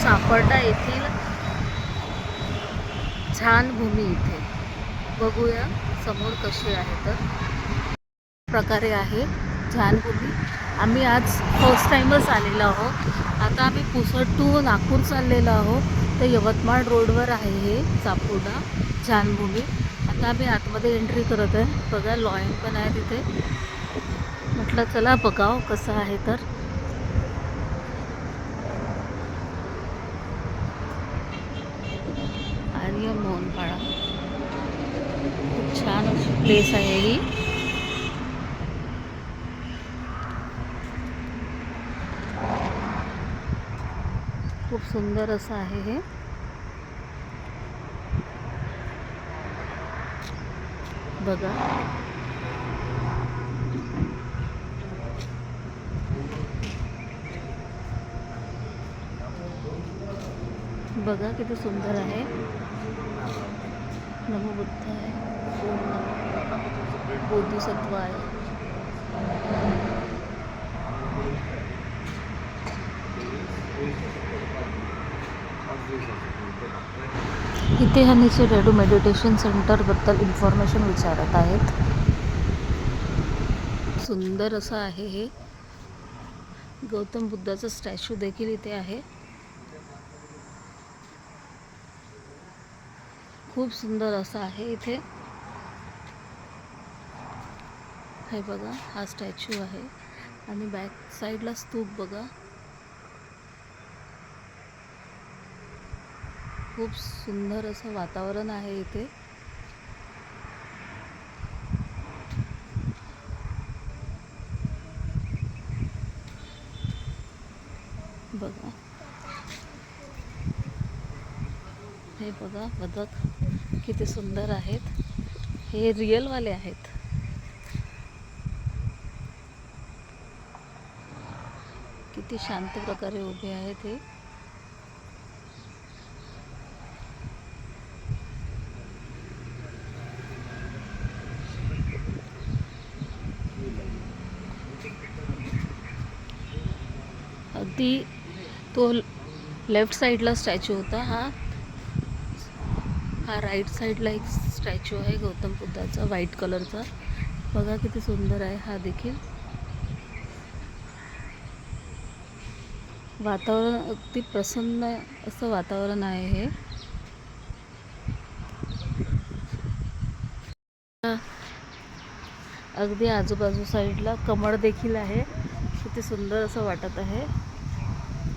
सापडला येथील छान भूमी इथे बघूया समोर कशी आहे. तर प्रकारे आहे छानभूमी. आम्ही आज फर्स्ट टाईमच आलेलो आहोत. आता आम्ही पुसद टू नागपूर चाललेलो आहोत. तर यवतमाळ रोडवर आहे हे सापुर्डा छानभूमी. आता आम्ही आतमध्ये एंट्री करत आहे. बघा लॉयन पण आहे तिथे. म्हटलं चला बघाव कसं आहे. तर आर्य मोहनपाळा खूप छान अशी प्लेस आहे ही. खूप सुंदर असं आहे हे. बघा बघा किती सुंदर आहे. नमो बुद्ध आहे. ओम नमो बोधिसत्व आहे. इथे ह्या नीचे रेडू मेडिटेशन सेंटरबद्दल इन्फॉर्मेशन विचारत आहेत. सुंदर असं आहे हे. गौतम बुद्धाचा स्टॅच्यू देखील इथे आहे. खूप सुंदर असं आहे इथे. हे बघा हा स्टॅच्यू आहे आणि बॅक साईडला स्तूप बघा. खूप सुंदर असं वातावरण आहे इथे. बघा हे बघा बदक किती सुंदर आहेत. हे रिअलवाले आहेत. किती शांत प्रकारे उभे आहेत हे. अगदी तो लेफ्ट साईडला स्टॅच्यू होता. हा राईट साईडला एक स्टॅच्यू आहे गौतम बुद्धाचा व्हाईट कलरचा. बघा किती सुंदर आहे हा देखील. वातावरण अगदी प्रसन्न असं वातावरण आहे हे. अगदी आजूबाजू साईडला कमळ देखील आहे. किती सुंदर असं वाटत आहे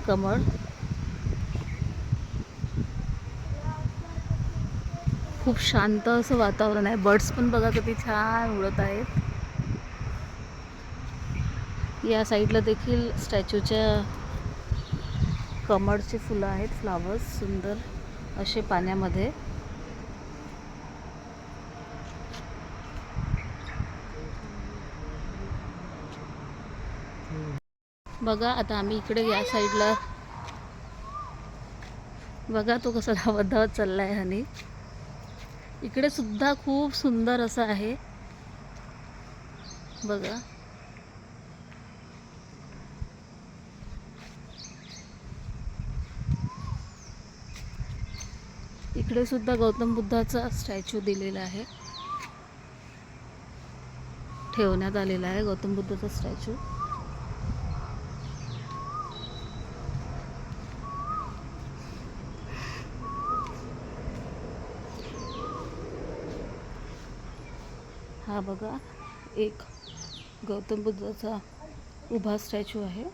कमळ. खूप शांत असं वातावरण आहे. बर्ड्स पण बघा किती छान उडत आहेत. या साईडला देखील स्टॅच्यूच्या कमळची फुलं आहेत. फ्लावर्स सुंदर असे पाण्यामध्ये. बघा आता आम्ही इकडे या साईडला बघा तो कसा धावत धावत चालला आहे. आणि इकडे सुद्धा खूप सुंदर असं आहे बघा. इकडे सुद्धा गौतम बुद्धाचा स्टॅच्यू दिलेला आहे. ठेवण्यात आलेला आहे गौतम बुद्धाचा स्टॅच्यू. हा बघा एक गौतम बुद्धाचा उभा स्टॅच्यू आहे.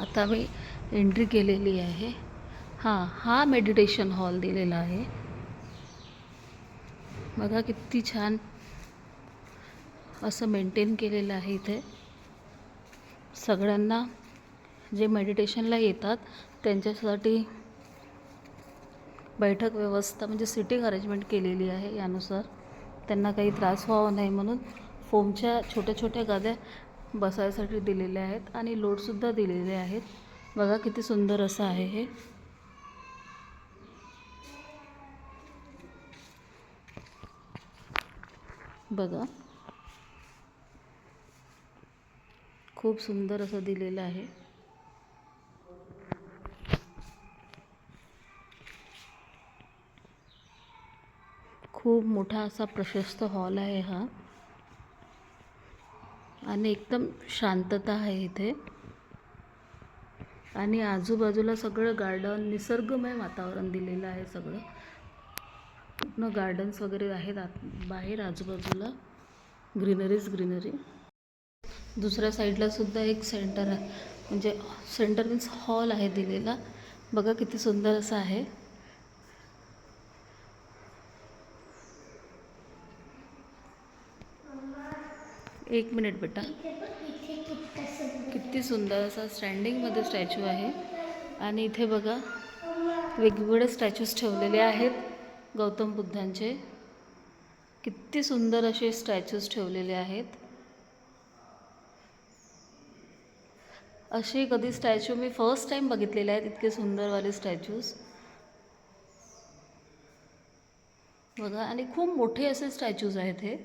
आता मी एंट्री केलेली आहे. हा मेडिटेशन हॉल दिलेला आहे. बघा किती छान असं मेंटेन केलेलं आहे इथे. सगळ्यांना जे मेडिटेशनला येतात त्यांच्यासाठी बैठक व्यवस्था म्हणजे सिटिंग अरेंजमेंट केलेली आहे. यानुसार त्यांना काही त्रास व्हावा नाही म्हणून फोमच्या छोट्या छोट्या गाद्या बसायसाठी दिलेल्या आहेत आणि लोटसुद्धा दिलेले आहेत. बघा किती सुंदर असं आहे हे. बघा खूप सुंदर असं दिलेलं आहे. खूप मोठा असा प्रशस्त हॉल आहे हा आणि एकदम शांतता आहे इथे आणि आजूबाजूला सगळं गार्डन, निसर्गमय वातावरण दिलेलं आहे. सगळं पूर्ण गार्डन्स वगैरे आहेत बाहेर आजूबाजूला, ग्रीनरी. दुसऱ्या साईडला सुद्धा एक सेंटर आहे, म्हणजे सेंटर मीन्स हॉल आहे दिलेला. बघा किती सुंदर असं आहे. एक मिनिट बेटा. किती सुंदर असा स्टँडिंगमध्ये स्टॅच्यू आहे. आणि इथे बघा वेगवेगळे स्टॅच्यूज ठेवलेले आहेत गौतम बुद्धांचे. किती सुंदर असे स्टॅच्यूज ठेवलेले आहेत. असे कधी स्टॅच्यू मी फर्स्ट टाईम बघितलेले आहेत, इतके सुंदरवाले स्टॅच्यूज. बघा आणि खूप मोठे असे स्टॅच्यूज आहेत हे.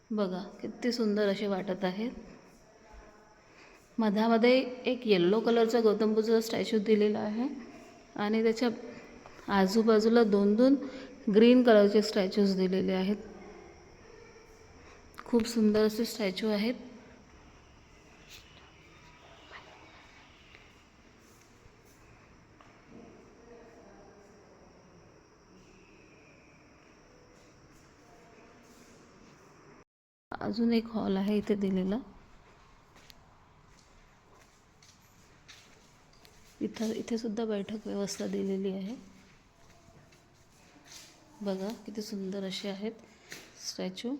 बघा किती सुंदर असे वाटत आहेत. मधामध्ये एक येल्लो कलरचा गौतम बुद्धाचा स्टॅच्यू दिलेला आहे आणि त्याच्या आजूबाजूला 2 ग्रीन कलरचे स्टॅच्यूज दिलेले आहेत. खूप सुंदर असे स्टॅच्यू आहेत. अजून एक हॉल आहे इथे दिलेला. इथे सुद्धा बैठक व्यवस्था दिलेली आहे. बघा किती सुंदर असे आहेत स्टॅच्यू.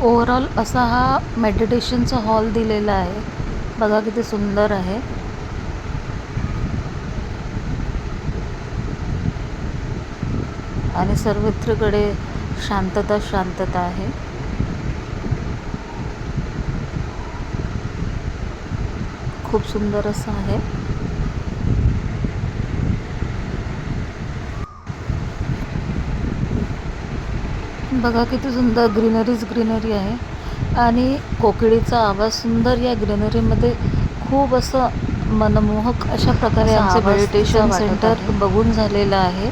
ओव्हरऑल असा हा मेडिटेशनचा हॉल दिलेला आहे. बघा किती सुंदर आहे. आणि सर्वत्रकडे शांतता आहे. खूप सुंदर असं आहे. बघा किती सुंदर ग्रीनरी आहे आणि कोकिळीचा आवाज सुंदर या ग्रीनरीमध्ये खूप असं मनमोहक अशा प्रकारे आमचं मेडिटेशन सेंटर बघून झालेलं आहे.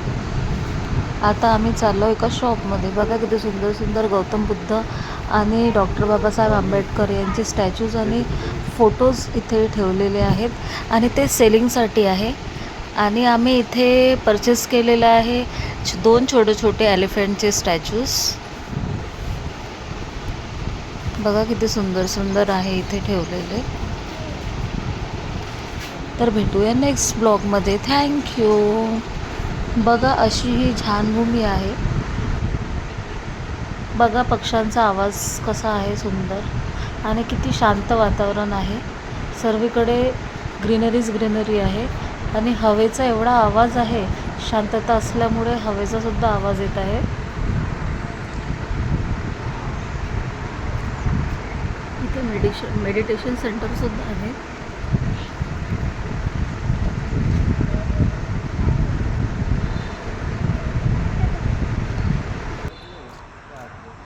आता आम्ही चाललो एका शॉपमध्ये. बघा किती सुंदर गौतम बुद्ध आणि डॉक्टर बाबासाहेब आंबेडकर यांचे स्टॅच्यूज आणि फोटोज इथे ठेवलेले आहेत आणि ते सेलिंगसाठी आहे. आणि आम्ही इथे परचेस केलेलं आहे 2 छोटे एलिफंटचे स्टॅच्यूज. बघा किती सुंदर आहे इथे ठेवलेले. तर भेटूया नेक्स्ट ब्लॉगमध्ये. थँक्यू. बघा अशी ही झानभूमी आहे. बघा पक्ष्यांचा आवाज कसा आहे सुंदर आणि किती शांत वातावरण आहे. सर्वीकडे ग्रीनरी आहे आणि हवेचा एवढा आवाज आहे. शांतता असल्यामुळे हवेचा सुद्धा आवाज येत आहे. इथे मेडिटेशन सेंटर सुद्धा आहे.